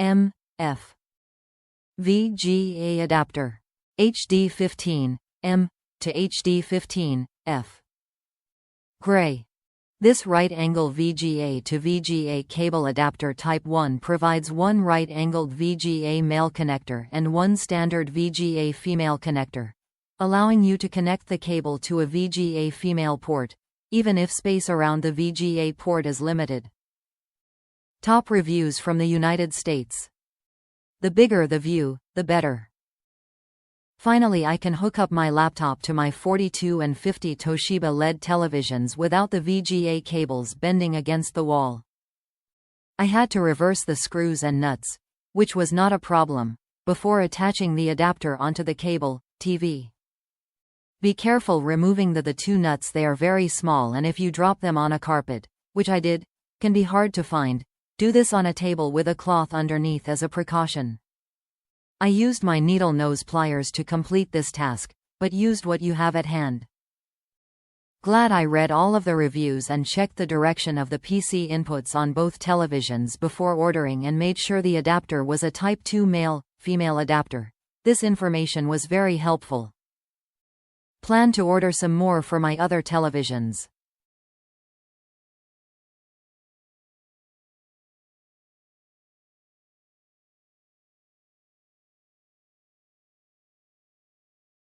M.F. VGA adapter. HD15 M to HD15 F. Gray. This right-angle VGA to VGA cable adapter Type 1 provides one right-angled VGA male connector and one standard VGA female connector, allowing you to connect the cable to a VGA female port, even if space around the VGA port is limited. Top reviews from the United States. The bigger the view, the better. Finally, I can hook up my laptop to my 42 and 50 Toshiba Led televisions without the VGA cables bending against the wall. I had to reverse the screws and nuts, which was not a problem, before attaching the adapter onto the cable TV. Be careful removing the two nuts. They are very small, and if you drop them on a carpet, which I did, can be hard to find. Do this on a table with a cloth underneath as a precaution. I used my needle nose pliers to complete this task, but used what you have at hand. Glad I read all of the reviews and checked the direction of the PC inputs on both televisions before ordering and made sure the adapter was a Type 2 male-female adapter. This information was very helpful. Plan to order some more for my other televisions.